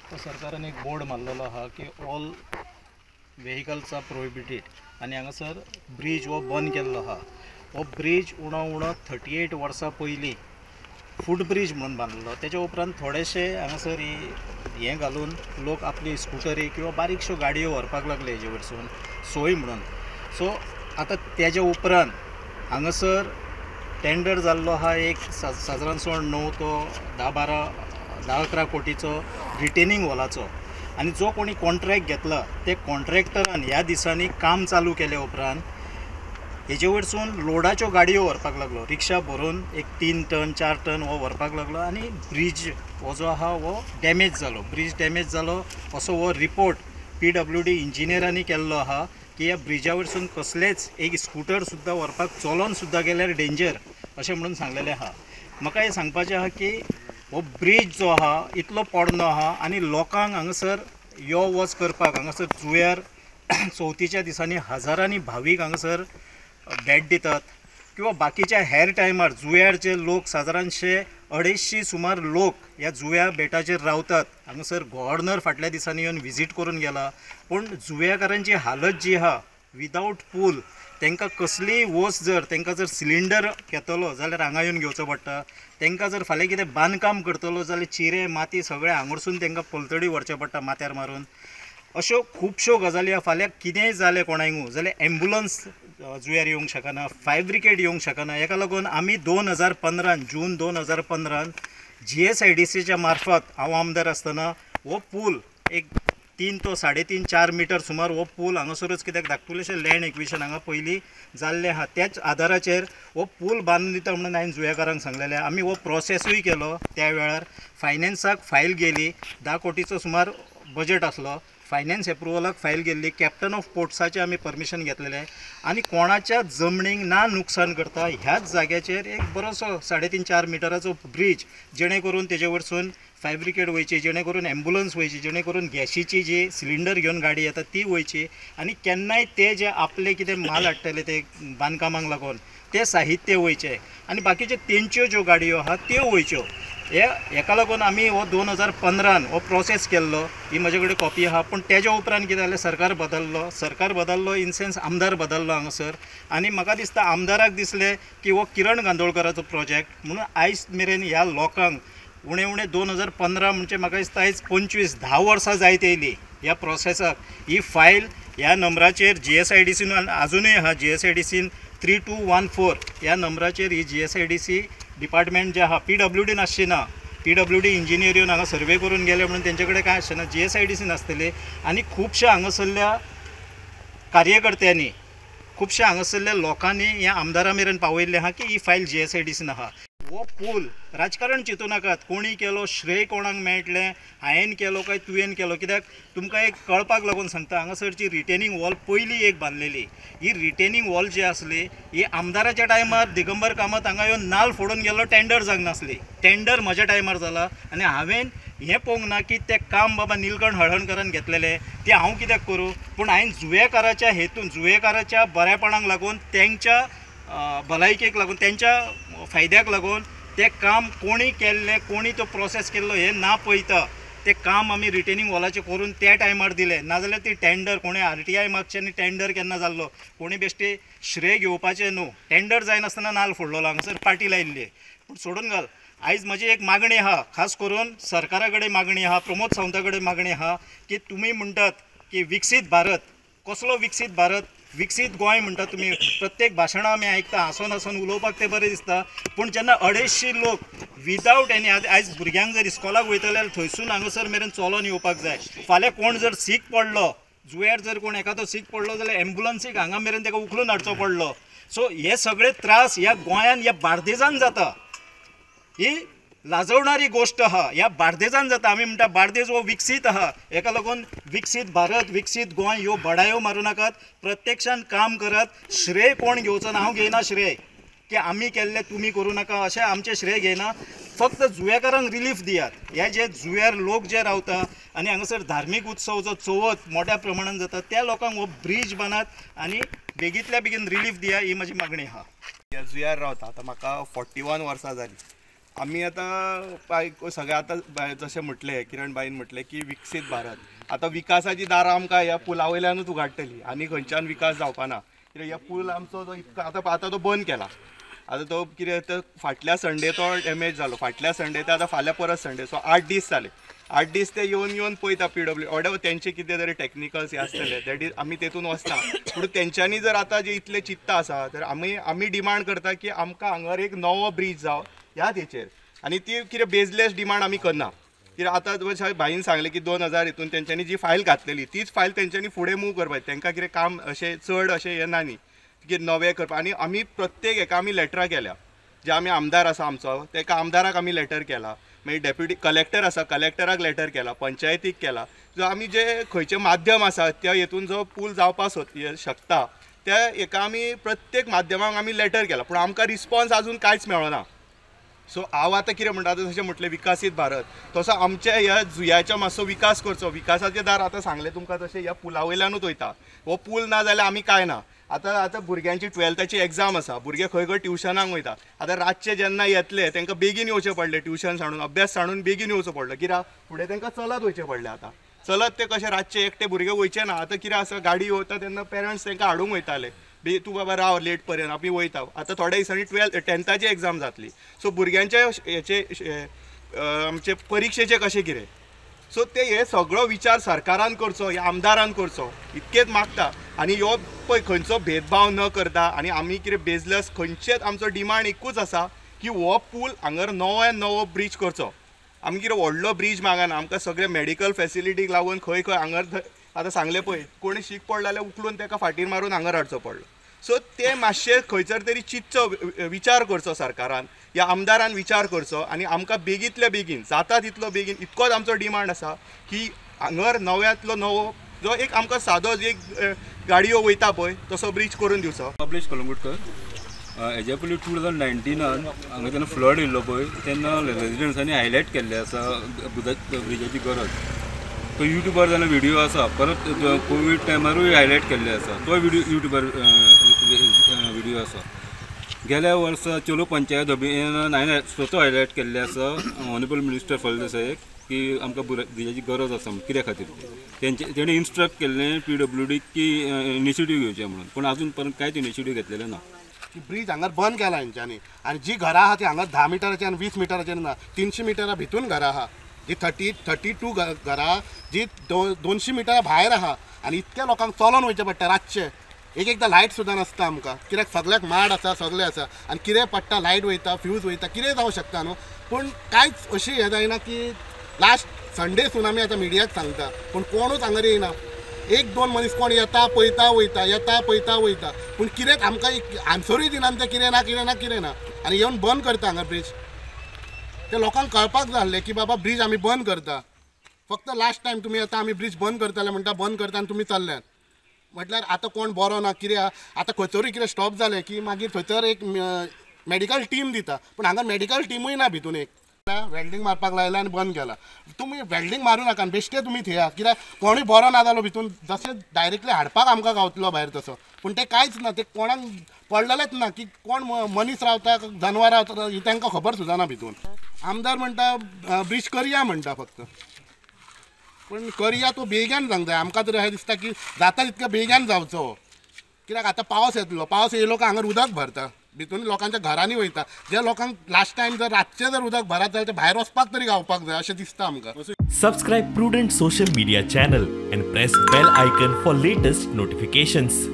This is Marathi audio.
तो सरकारान एक बोर्ड मारलेलो आहा की ऑल व्हेकल्स आर प्रोहिबिटेड आनी हांगासर ब्रिज हो बंद केल्लो आहा। हो ब्रिज उणो उणो 38 वर्सां पयलीं फूट ब्रिज म्हणून बांदलेलो। तेच्या उपरांत थोडेशे हांगासर हें घालून लोक आपली स्कुटरी किंवा बारीकश्यो गाडयो व्हरपाक लागले हेजे वयरसून सोय म्हणून। सो आतां तेच्या उपरांत हांगासर टेंडर जाल्लो आहा एक सादारणसण 9 तो 10-11 कोटीचो रिटेनिंग वॉलाचो। आनी जो कोणी कॉन्ट्रॅक्ट घेतला ते कॉन्ट्रॅक्टरान ह्या दिसांनी काम चालू केले उपरांत हेजे वयरसून लोडाच्यो गाडयो व्हरपाक लागलो। रिक्षा भरून एक 3 टन 4 टन हो व्हरपाक लागलो आनी ब्रिज हो जो आहा हो डॅमेज जालो। ब्रिज डॅमेज जालो असो हो रिपोर्ट PWD इंजिनियरांनी केल्लो आहा की ह्या ब्रिजा वयरसून कसलेच एक स्कूटर सुद्दां व्हरपाक चलोन सुद्दां गेल्यार डेंजर अशें म्हणून सांगलेलें आहा। म्हाका हें सांगपाचें आहा की हो ब्रिज जो आहा इतलो पोरणो आहा आनी लोकांक हांगासर यो वच करपाक हांगासर जुंव्यार चवथीच्या दिसांनी हजारांनी भावीक हांगासर भेट दितात किंवा बाकीच्या हेर टायमार जुंव्यारचे लोक सादारणशे 250 सुमार लोक ह्या जुंव्या बेटाचेर रावतात। हांगासर गव्हर्नर फाटल्या दिसांनी येवन विजीट करून गेला, पूण जुंव्याकारांची हालत जी आहा विदाउट पूल तांकां कसलीय वस्त जर तांकां जर सिलिंडर घेतलो जाल्यार हांगा येवन घेवचो पडटा। तांकां जर फाल्यां कितें बांदकाम करतलो जाल्यार चिरे माती सगळें हांगरसून तांकां पलतडी व्हरचें पडटा माथ्यार मारून। अश्यो खुबश्यो गजाली आहा। फाल्यां कितेंय जालें कोणाकूय जाल्यार एम्बुलन्स जुंव्यार येवंक शकना, फायर ब्रिगेड येवंक शकना। हेका लागून आमी 2015 जून 2015 GSIDCच्या मार्फत हांव आमदार आसतना हो पूल एक 3 तो 3.5 4 मिटर सुमार हो पूल हांगासरूच कित्याक धाकटुलेशें लँड एक्विशन हांगा पयलीं जाल्लें आहा। त्याच आदाराचेर हो पूल बांदून दिता म्हणून हांवें जुंव्याकारांक सांगलेलें। आमी हो प्रोसेसूय केलो, त्या वेळार फायनान्साक फायल गेली, 10 कोटीचो सुमार बजेट आसलो। फायनान्स एप्रुवलाक फायल गेल्ली, कॅप्टन ऑफ पोर्ट्साचें आमी परमिशन घेतलेलें आनी कोणाच्या जमनीक ना नुकसान करता ह्याच जाग्याचेर एक बरोसो 3.5 4 मिटराचो ब्रिज जेणे करून तेजे वयरसून फायर ब्रिगेड वयची, जेणे करून एम्बुलन्स वयची, जेणे करून गॅशीची जी सिलिंडर घेवन गाडी येता ती वयची आनी केन्नाय ते जे आपले कितें माल हाडटले ते बांदकामाक लागून ते साहित्य वयचें आनी बाकीच्यो तेंच्यो ज्यो गाडयो आहा त्यो वयच्यो। हेका लागून आमी हो 2015 हो प्रोसेस केल्लो। ही म्हजे कडेन कॉपी आहा, पूण तेज्या उपरांत कितें जालें सरकार बदललो इन सेन्स आमदार बदललो हांगासर आनी म्हाका दिसता आमदाराक दिसलें की हो किरण गांदोळकराचो प्रोजेक्ट म्हणून आयज मेरेन ह्या लोकांक उणें उणें 2015 म्हणजे म्हाका दिसता आयज 25-10 वर्सां जायत येयली ह्या प्रोसेसाक। ही फायल ह्या नंबराचेर GSIDCन आजुनूय आहा, GSIDCन 3214 ह्या नंबराचेर ही GSIDC डिपार्टमेंट जे आहा PWD नासची ना, PWD इंजिनियर येवन हांगा सर्वे करून गेले म्हणून तेंचे कडेन कांय आसचें ना, GSIDC नासतले आनी खुबशा हांगासरल्या कार्यकर्त्यांनी खुबशा हांगासरल्या लोकांनी ह्या आमदारा मेरेन पावयल्लें आहा की ही फायल GSIDCन आहा। हो पूल राजकारण चिंतू नाकात, कोणी केलो श्रेय कोणाक मेळटलें, हांवें केलो काय तुवें केलो, कित्याक तुमकां एक कळपाक लागून सांगता हांगासरची रिटेनिंग वॉल पयलीं एक बांदलेली। ही रिटेनिंग वॉल जी आसली ही आमदाराच्या टायमार दिगंबर कामत हांगा येवन नाल्ल फोडून गेलो, टेंडर जावंक नासली। टेंडर म्हज्या टायमार जाला आनी हांवें हें पळोवंक ना की तें काम बाबा निलकंठ हळर्णकरान घेतलेलें तें हांव कित्याक करूं, पूण हांवें जुंवेकाराच्या हेतून जुंवेकाराच्या बरेपणाक लागून तेंच्या भलायकेक लागून तेंच्या फायद्याक लागून तें काम कोणी केल्लें, कोणी तो प्रोसेस केल्लो हें ना पळयता तें काम आमी रिटेनिंग वॉलाचें करून त्या टायमार दिलें। नाजाल्यार ती टेंडर कोणी RTI मागचें आनी टेंडर केन्ना जाल्लो, कोणी बेश्टे श्रेय घेवपाचें न्हू। टेंडर जायनासतना नाल्ल फोडलेलो हांगासर पाटी लायिल्ली, पूण सोडून घाल। आयज म्हजी एक मागणी आहा, खास करून सरकारा कडेन मागणी आहा, प्रमोद सावंता कडेन मागणी आहा की तुमी म्हणटात की विकसीत भारत, कसलो विकसीत भारत, विकसीत गोंय म्हणटा तुमी, प्रत्येक भाशणां आमी आयकता, हांसून हांसून उलोवपाक ते बरें दिसता, पूण जेन्ना 250 लोक विदावट एनी आयज भुरग्यांक जर इस्कॉलाक वयतले जाल्यार थंयसून हांगासर मेरेन चलोन येवपाक जाय। फाल्यां कोण जर सीक पडलो, जुंव्यार जर कोण एखादो सीक पडलो जाल्यार एम्बुलन्सीक हांगा मेरेन ताका उखलून हाडचो पडलो। सो हे सगळे त्रास ह्या गोंयान ह्या बार्देजान जाता, ही लाजवणारी गोष्ट आहा, ह्या बार्देजान जाता। आमी म्हणटा बार्देज हो विकसीत आहा, हेका लागून विकसीत भारत, विकसीत गोंय ह्यो बडायो मारूं नाकात, प्रत्यक्षान काम करात। श्रेय कोण घेवचो ना, हांव घेयना श्रेय की आमी केल्लें तुमी करूं नाका अशें आमचें श्रेय घेयना, फक्त जुंवेकारांक रिलीफ दियात। हे जे जुंव्यार लोक जे रावता आनी हांगासर धार्मीक उत्सव जो चवथ मोठ्या प्रमाणान जाता त्या लोकांक हो ब्रिज बांदात आनी बेगींतल्या बेगीन रिलीफ दिया, ही म्हजी मागणी आहा। ह्या जुंव्यार रावता आतां म्हाका 41 वर्सां जालीं आम्ही आता सगळे आता जसे म्हटले किरण बाईन म्हटले की विकसीत भारत आता विकासाची दारां आमकां ह्या पुला वयल्यानूच उगाडटली आनी खंयच्यान विकास जावपाना कित्याक ह्या पूल आमचो जो इतको आता तो बंद केला आता तो कितें तर फाटल्या संडे तो डॅमेज जालो फाटल्या संडे ते आतां फाल्यां परत संडे सो 8 दीस जाले 8 दीस ते येवन पळयता PW ऑर्डर तेंचे कितें तरी टॅक्निकल्स हे आसतले दॅट इज आमी तेतून वचना पूण तेंच्यांनी जर आतां जे इतले चित्त आसा तर आमी डिमांड करता की आमकां हांगर एक नवो ब्रीज जाव ह्या तेचेर आनी ती कितें बेजलेस डिमांड आमी करना कित्याक आतां भाईन सांगलें की 2000 हितून तेंच्यांनी जी फायल घातलेली तीच फायल तेंच्यांनी फुडें मूव करपाची तांकां कितें काम अशें चड अशें येना न्ही की नवे करपा आनी आमी प्रत्येक हेका आमी लेटरां केल्या जे आमी आमदार आसा आमचो तेका आमदाराक आमी लेटर केला मागीर डेप्युटी कलेक्टर आसा कलेक्टराक लेटर केला पंचायतीक केला जो आमी जे खंयचे माध्यम आसा त्या हेतून जो पूल जावपा शकता त्या हेका आमी प्रत्येक माध्यमाक आमी लेटर केला पूण आमकां रिस्पॉन्स अजून कांयच मेळना सो हांव आतां कितें म्हणटा जशें म्हटलें विकसीत भारत तसो आमच्या ह्या जुंयाचो मातसो विकास करचो विकासाचें दार आतां सांगलें तुमकां तशें ह्या पुला वयल्यानूच वयता हो पूल ना जाल्यार आमी कांय ना आतां भुरग्यांची 12थाची एग्जाम आसा भुरगे खंय खंय ट्युशनाक वयता आतां रातचे जेन्ना येतले तांकां बेगीन येवचें पडलें ट्युशन सांडून अभ्यास सांडून बेगीन येवचो पडलो कित्याक फुडें तांकां चलत वयचें पडलें आतां चलत ते कशें रातचे एकटे भुरगे वयचे ना आतां कितें आसा गाडी वता तेन्ना पेरंट्स तांकां हाडूंक वयताले तूं बाबा राव लेट पर्यंत आमी वयता आतां थोड्या दिसांनी 10थाची एग्जाम जातली सो भुरग्यांचे हेचे आमचे परिक्षेचे कशें कितें सो ते हे सगळो विचार सरकारान करचो ह्या आमदारान करचो इतकेच मागता आनी ह्यो पळय खंयचो भेदभाव न करता आनी आमी कितें बेजलेस खंयचेच आमचो डिमांड एकूच आसा की हो पूल हांगर नवो ब्रीज करचो आमी कितें व्हडलो ब्रीज मागना आमकां सगळे मेडिकल फेसिलिटीक लागून खंय खंय हांगर आतां सांगलें पळय कोणी शीक पडलो जाल्यार उखलून ताका फाटीर मारून हांगर हाडचो पडलो सो ते मातशें खंयसर तरी चिंतचो विचार करचो सरकारान ह्या आमदारान विचार करचो आनी आमकां बेगींतल्या बेगीन जाता तितलो बेगीन इतकोच आमचो डिमांड आसा की हांगर नव्यातलो नवो जो एक आमकां सादो एक गाडयो वयता पळय तसो ब्रीज करून दिवचो कमलेश कलंगुटकर हेज्या पयलीं 2019 हांगा जेन्ना फ्लड येयल्लो पळय तेन्ना रेजिडेंट्सांनी हायलायट केल्ले आसा ब्रिजाची गरज तो युट्यूबार जाल्यार व्हिडिओ आसा परत कोवीड टायमारूय हायलायट केल्ले आसा तो युट्यूबार व्हिडिओ आसा गेल्या वर्सा चलो पंचायत अभियानान हांवें स्वता हायलायट केल्ले आसा ऑनरेबल मिनिस्टर फळदेसायक की आमकां ब्रिजाची गरज आसा कित्या खातीर तेणें इन्स्ट्रक्ट केल्लें PWD की इनिशिएटीव घेवचें म्हणून पूण अजून पर्यंत कांयच इनिशिएटीव घेतलेले ना की ब्रीज हांगर बंद केला हेंच्यांनी आनी जी घरां आहा ती हांगा 10 मिटराची आनी 20 मिटराचेर ना 300 मिटरा भितून घरां आहा जी 32 घरां जी 200 मिटरा भायर आहा आनी इतक्या लोकांक चलोन वयचें पडटा रातचे एकदां लायट सुद्दां नासता आमकां कित्याक सगळ्याक माड आसा सगळें आसा आनी कितें पडटा लायट वयता फ्यूज वयता कितें जावं शकता न्हू पूण कांयच अशें हें जायना की लास्ट संडेसून आमी आतां मिडियाक सांगता पूण कोणूच हांगर येयना 1-2 मनीस कोण येता पळयता वयता येता पळयता वयता पूण कित्याक आमकां एक आन्सरूय दिना ते कितें ना आनी येवन बंद करता हांगा ब्रीज ते लोकांक कळपाक जाय आसलें की बाबा ब्रीज आमी बंद करता फक्त लास्ट टायम तुमी येता आमी ब्रीज बंद करताले म्हणटा बंद करता आनी तुमी चल्ल्यात म्हटल्यार आतां कोण बरो ना कितें आतां खंयसरूय कितें स्टॉप जालें की मागीर थंयसर एक मेडिकल टीम दिता पूण हांगा मेडिकल टीमूय ना भितून एक वेल्डिंग मारपाक लायला आनी बंद केला तुमी वेल्डिंग मारूं नाका बेश्टे तुमी थेया कित्याक कोणूय बरो ना जालो भितून जशें डायरेक्टली हाडपाक आमकां गावतलो भायर तसो पूण तें कांयच ना ते कोणाक पडलेलेच ना की कोण मनीस रावता जनवरां रावता ही तांकां खबर सुद्दां ना भितून आमदार म्हणटा ब्रीज करया म्हणटा फक्त पूण करया तो बेगीन जावंक जाय आमकां तरी अशें दिसता की जाता तितके बेगीन जावचो कित्याक आतां पावस येतलो पावस येयलो काय हांगा उदक भरता भितून लोकांच्या घरांनी वयता जे लोकांक लास्ट टायम जर रातचे जर उदक भरत जाल्यार ते भायर वचपाक तरी गावपाक जाय अशें दिसता आमकां Subscribe Prudent social media channel and press bell icon for latest notifications.